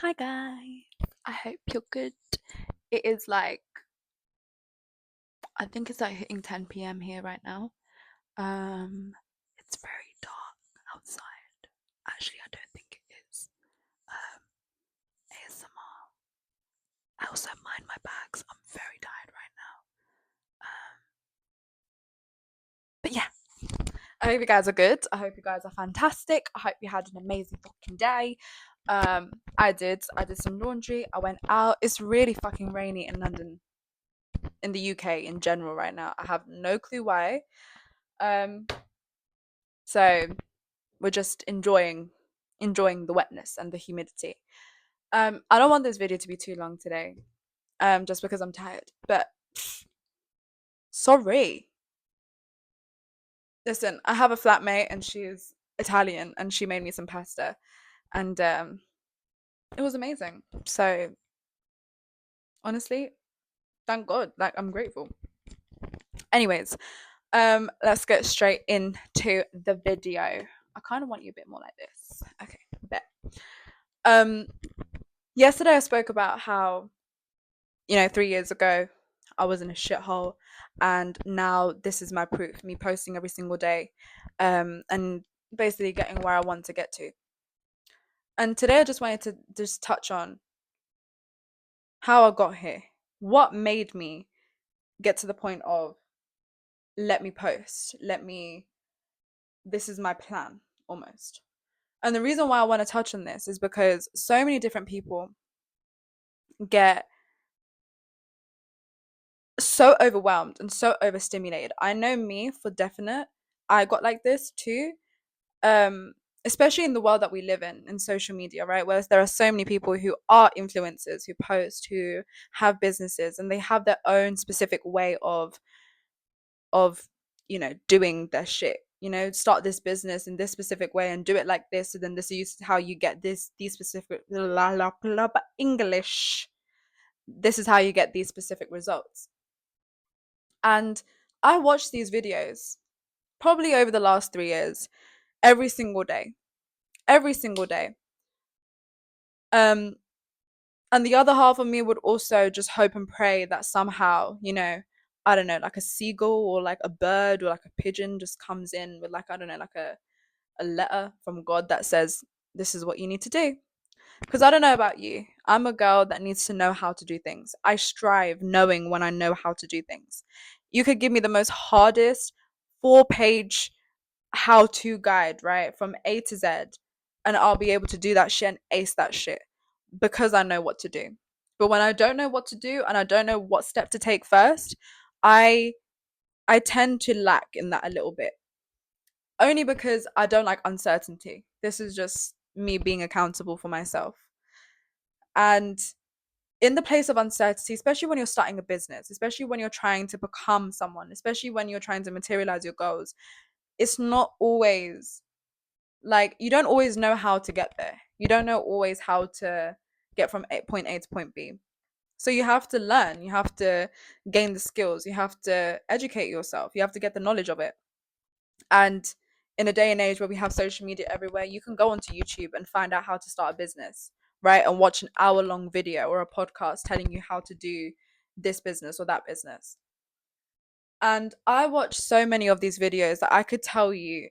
Hi guys, I hope you're good. It is like, I think it's like hitting 10 p.m. here right now. Um, it's very dark outside. Actually, I don't think it is. Um, ASMR. I also mind my bags. I'm very tired right now. But yeah, I hope you guys are good. I hope you guys are fantastic. I hope you had an amazing fucking day. I did. I did some laundry. I went out. It's really fucking rainy in London, in the UK in general right now. I have no clue why. Um, so we're just enjoying the wetness and the humidity. I don't want this video to be too long today. Just because I'm tired. But sorry. Listen, I have a flatmate and she's Italian and she made me some pasta and it was amazing. So honestly, thank God. Like I'm grateful. Anyways, let's get straight into the video. I kind of want you a bit more like this. Okay, bet. Um, Yesterday I spoke about how 3 years ago I was in a shithole, and now this is my proof. Me posting every single day, and basically getting where I want to get to. And today I just wanted to just touch on how I got here. What made me get to the point of let me post, let me. This is my plan almost. And the reason why I want to touch on this is because so many different people get so overwhelmed and so overstimulated. I know me for definite. I got like this too. Um, Especially in the world that we live in social media, right? Whereas there are so many people who are influencers, who post, who have businesses, and they have their own specific way of doing their shit. Start this business in this specific way and do it like this, and then this is how you get these specific la la blah, English. This is how you get these specific results. And I watched these videos probably over the last 3 years, every single day, every single day. Um, and the other half of me would also just hope and pray that somehow, I don't know, like a seagull or like a bird or like a pigeon just comes in with like, I don't know, like a letter from God that says, this is what you need to do. Because I don't know about you. I'm a girl that needs to know how to do things. I strive knowing when I know how to do things. You could give me the most hardest 4-page how to guide, right? From A to Z. And I'll be able to do that shit and ace that shit because I know what to do. But when I don't know what to do and I don't know what step to take first, I I tend to lack in that a little bit. Only because I don't like uncertainty. This is just me being accountable for myself. And in the place of uncertainty, especially when you're starting a business, especially when you're trying to become someone, especially when you're trying to materialize your goals, it's not always like you don't always know how to get there. You don't know always how to get from point A to point B. So you have to learn, you have to gain the skills, you have to educate yourself, you have to get the knowledge of it. And in a day and age where we have social media everywhere, you can go onto YouTube and find out how to start a business, right? And watch an hour-long video or a podcast telling you how to do this business or that business. And I watched so many of these videos that I could tell you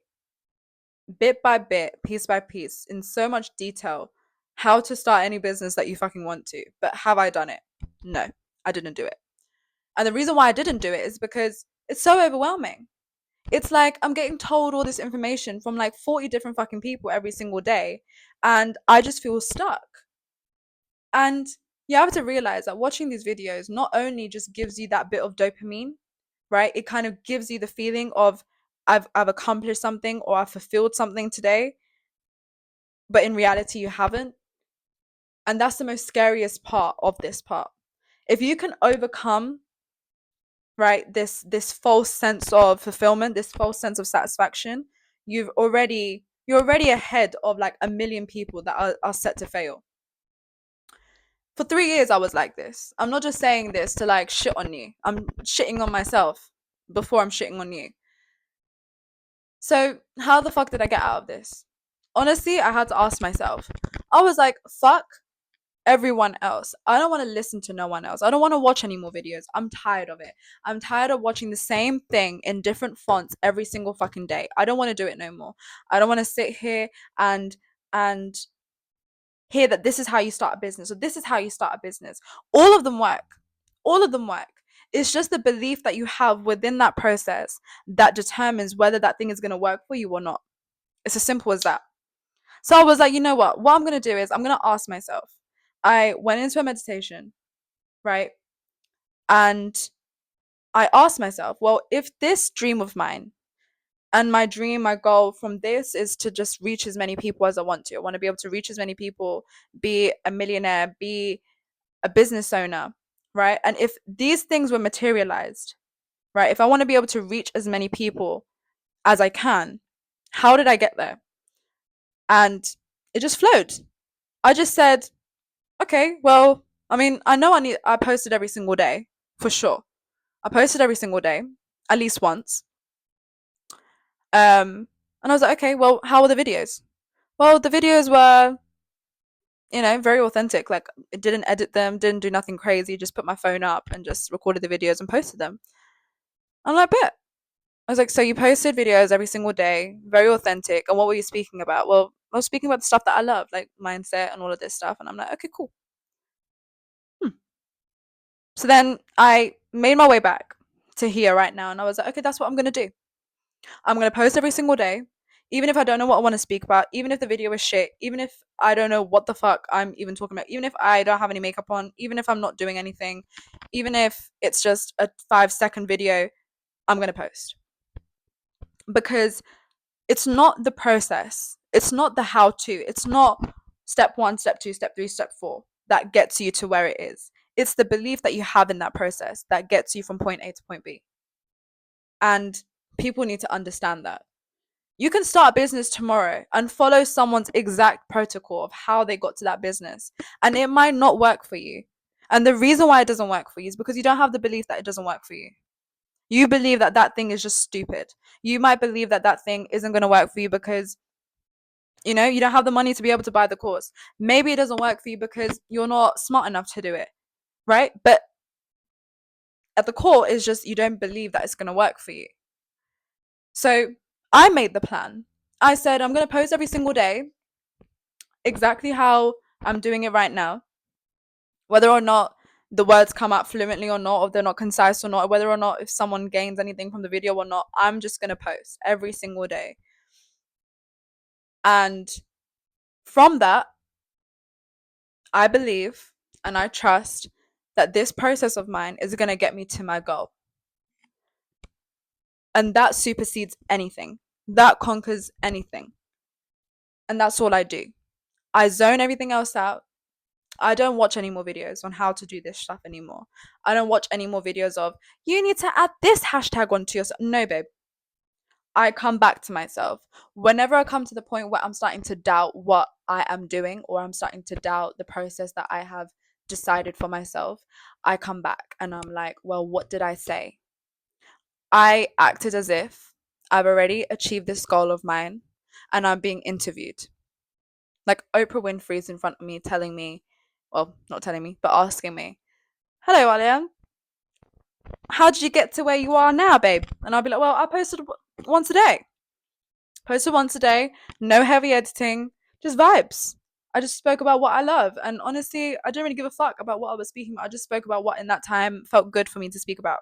bit by bit, piece by piece, in so much detail, how to start any business that you fucking want to. But have I done it? No, I didn't do it. And the reason why I didn't do it is because it's so overwhelming. It's like I'm getting told all this information from like 40 different fucking people every single day, and I just feel stuck. And you have to realize that watching these videos not only just gives you that bit of dopamine, right? It kind of gives you the feeling of I've accomplished something or I've fulfilled something today, but in reality you haven't. And that's the most scariest part of this part. If you can overcome, right, this false sense of fulfillment, this false sense of satisfaction, you're already ahead of like a million people that are set to fail. For 3 years I was like this. I'm not just saying this to like shit on you. I'm shitting on myself before I'm shitting on you. So how the fuck did I get out of this? Honestly, I had to ask myself. I was like, fuck, everyone else. I don't want to listen to no one else. I don't want to watch any more videos. I'm tired of it. I'm tired of watching the same thing in different fonts every single fucking day. I don't want to do it no more. I don't want to sit here and and hear that this is how you start a business or this is how you start a business. All of them work. All of them work. It's just the belief that you have within that process that determines whether that thing is going to work for you or not. It's as simple as that. So I was like, you know what? What I'm going to do is I'm going to ask myself. I went into a meditation, right? And I asked myself, well, if this dream of mine and my dream, my goal from this is to just reach as many people as I want to. I want to be able to reach as many people, be a millionaire, be a business owner, right? And if these things were materialized, right? If I want to be able to reach as many people as I can, how did I get there? And it just flowed. I just said, okay, well, I mean, I know I posted every single day, for sure. I posted every single day, at least once. And I was like, okay, well, how were the videos? Well, the videos were, very authentic. Like, I didn't edit them, didn't do nothing crazy, just put my phone up and just recorded the videos and posted them. I'm like, bet. I was like, so you posted videos every single day, very authentic. And what were you speaking about? Well, I was speaking about the stuff that I love, like mindset and all of this stuff. And I'm like, okay, cool. So then I made my way back to here right now. And I was like, okay, that's what I'm going to do. I'm going to post every single day, even if I don't know what I want to speak about, even if the video is shit, even if I don't know what the fuck I'm even talking about, even if I don't have any makeup on, even if I'm not doing anything, even if it's just a 5-second video, I'm going to post. Because it's not the process, it's not the how to, it's not step 1, step 2, step 3, step 4 that gets you to where it is. It's the belief that you have in that process that gets you from point A to point B. And people need to understand that. You can start a business tomorrow and follow someone's exact protocol of how they got to that business, and it might not work for you. And the reason why it doesn't work for you is because you don't have the belief that it doesn't work for you. You believe that that thing is just stupid. You might believe that that thing isn't going to work for you because you don't have the money to be able to buy the course. Maybe it doesn't work for you because you're not smart enough to do it, right? But at the core is just you don't believe that it's going to work for you. So I made the plan. I said I'm going to post every single day exactly how I'm doing it right now, whether or not the words come out fluently or not, or they're not concise or not, whether or not if someone gains anything from the video or not. I'm just going to post every single day. And from that, I believe and I trust that this process of mine is going to get me to my goal. And that supersedes anything, that conquers anything. And that's all I do. I zone everything else out. I don't watch any more videos on how to do this stuff anymore. I don't watch any more videos of, you need to add this hashtag onto yourself. No, babe. I come back to myself. Whenever I come to the point where I'm starting to doubt what I am doing, or I'm starting to doubt the process that I have decided for myself, I come back and I'm like, well, what did I say? I acted as if I've already achieved this goal of mine and I'm being interviewed. Like Oprah Winfrey's in front of me telling me, well, not telling me, but asking me, hello, Aaliyah, how did you get to where you are now, babe? And I'll be like, well, I posted once a day. Posted once a day, no heavy editing, just vibes. I just spoke about what I love. And honestly, I don't really give a fuck about what I was speaking about. I just spoke about what in that time felt good for me to speak about.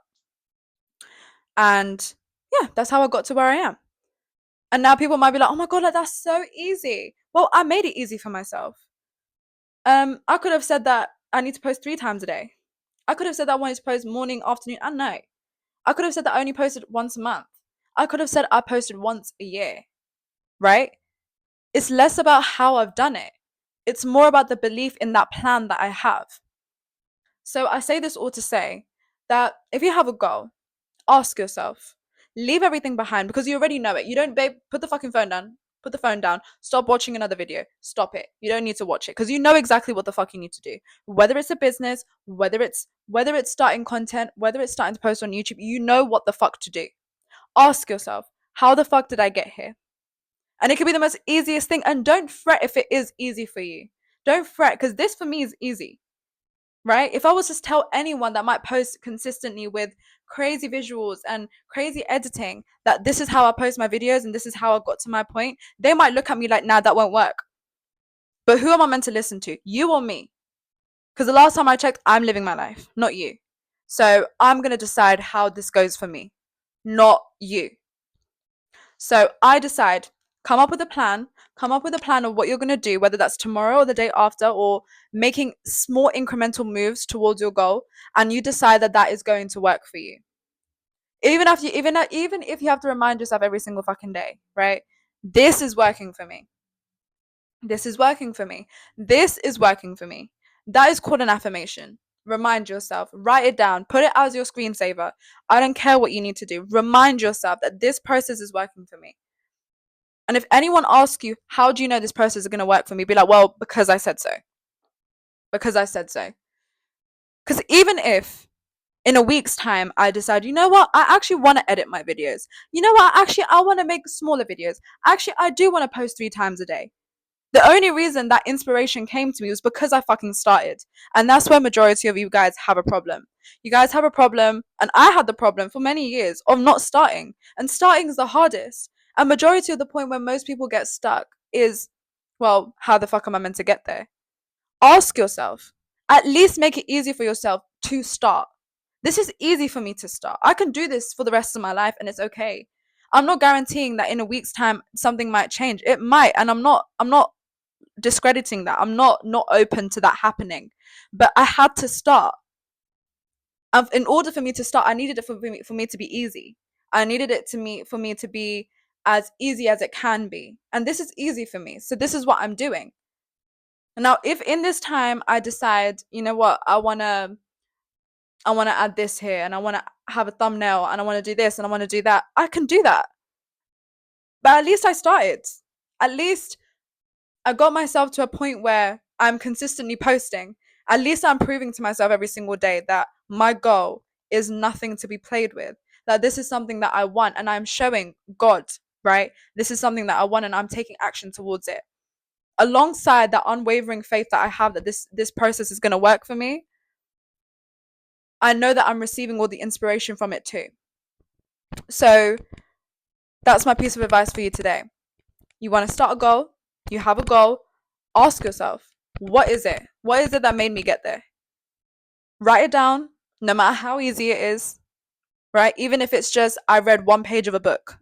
And yeah, that's how I got to where I am. And now people might be like, oh my God, like that's so easy. Well, I made it easy for myself. I could have said that I need to post 3 times a day. I could have said that I wanted to post morning, afternoon, and night. I could have said that I only posted once a month. I could have said I posted once a year, right? It's less about how I've done it. It's more about the belief in that plan that I have. So I say this all to say that if you have a goal, ask yourself, leave everything behind because you already know it. You don't, babe, put the fucking phone down. Put the phone down. Stop watching another video. Stop it. You don't need to watch it because you know exactly what the fuck you need to do. Whether it's a business, whether it's starting content, whether it's starting to post on YouTube, you know what the fuck to do. Ask yourself, how the fuck did I get here? And it could be the most easiest thing. And don't fret if it is easy for you. Don't fret, because this for me is easy, right? If I was to tell anyone that might post consistently with crazy visuals and crazy editing that this is how I post my videos and this is how I got to my point, they might look at me like, nah, that won't work. But who am I meant to listen to? You or me? Because the last time I checked, I'm living my life, not you. So I'm going to decide how this goes for me, not you. So I decide, come up with a plan, come up with a plan of what you're going to do, whether that's tomorrow or the day after, or making small incremental moves towards your goal. And you decide that that is going to work for you. Even if you have to remind yourself every single fucking day, right? This is working for me. This is working for me. This is working for me. That is called an affirmation. Remind yourself, write it down, put it as your screensaver. I don't care what you need to do. Remind yourself that this process is working for me. And if anyone asks you, how do you know this process is going to work for me? Be like, well, because I said so. Because I said so. Because even if in a week's time I decide, you know what, I actually want to edit my videos. You know what, actually, I want to make smaller videos. Actually, I do want to post 3 times a day. The only reason that inspiration came to me was because I fucking started. And that's where majority of you guys have a problem. You guys have a problem, and I had the problem for many years of not starting. And starting is the hardest. And majority of the point where most people get stuck is, well, how the fuck am I meant to get there? Ask yourself. At least make it easy for yourself to start. This is easy for me to start. I can do this for the rest of my life and it's okay. I'm not guaranteeing that in a week's time something might change. It might, and I'm not discrediting that. I'm not open to that happening. But I had to start. In order for me to start, I needed it for me to be easy. I needed it for me to be as easy as it can be. And this is easy for me. So this is what I'm doing. Now, if in this time I decide, you know what, I want to add this here and I want to have a thumbnail and I want to do this and I want to do that, I can do that. But at least I started. At least I got myself to a point where I'm consistently posting. At least I'm proving to myself every single day that my goal is nothing to be played with. That this is something that I want and I'm showing God, right? This is something that I want and I'm taking action towards it. Alongside that unwavering faith that I have that this process is going to work for me, I know that I'm receiving all the inspiration from it too. So that's my piece of advice for you today. You want to start a goal, you have a goal, ask yourself, what is it? What is it that made me get there? Write it down, no matter how easy it is, right? Even if it's just I read 1 page of a book,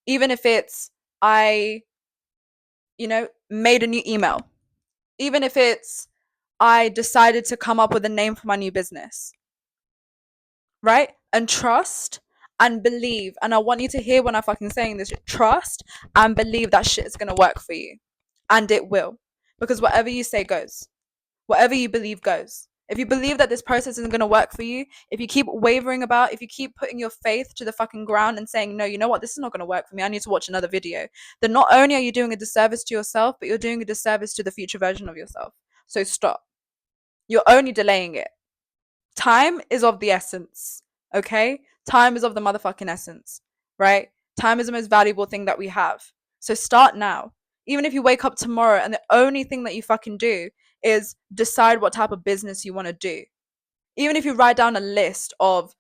even if it's I, made a new email, even if it's I decided to come up with a name for my new business, right? And trust and believe. And I want you to hear when I'm fucking saying this, trust and believe that shit is going to work for you. And it will. Because whatever you say goes. Whatever you believe goes. If you believe that this process isn't going to work for you, if you keep wavering about, if you keep putting your faith to the fucking ground and saying, no, you know what, this is not going to work for me, I need to watch another video, then not only are you doing a disservice to yourself, but you're doing a disservice to the future version of yourself. So stop. You're only delaying it. Time is of the essence, okay? Time is of the motherfucking essence, right? Time is the most valuable thing that we have. So start now. Even if you wake up tomorrow and the only thing that you fucking do is decide what type of business you want to do. Even if you write down a list of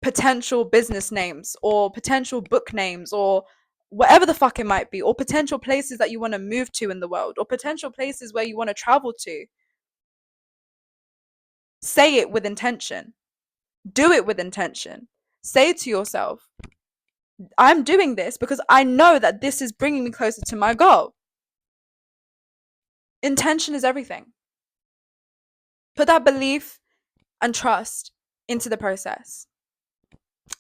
potential business names or potential book names or whatever the fuck it might be, or potential places that you want to move to in the world, or potential places where you want to travel to, say it with intention. Do it with intention. Say to yourself, I'm doing this because I know that this is bringing me closer to my goal. Intention is everything. Put that belief and trust into the process.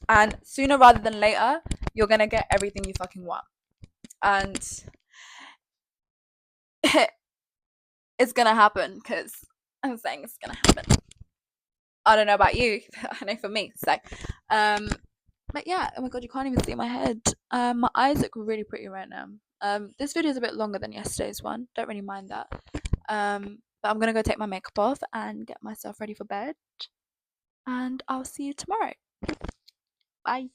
And sooner rather than later, you're going to get everything you fucking want. And it's going to happen because I'm saying it's going to happen. I don't know about you. I know for me. So, but yeah, oh my god, you can't even see my head. My eyes look really pretty right now. This video is a bit longer than yesterday's one. Don't really mind that. But I'm gonna go take my makeup off and get myself ready for bed. And I'll see you tomorrow. Bye.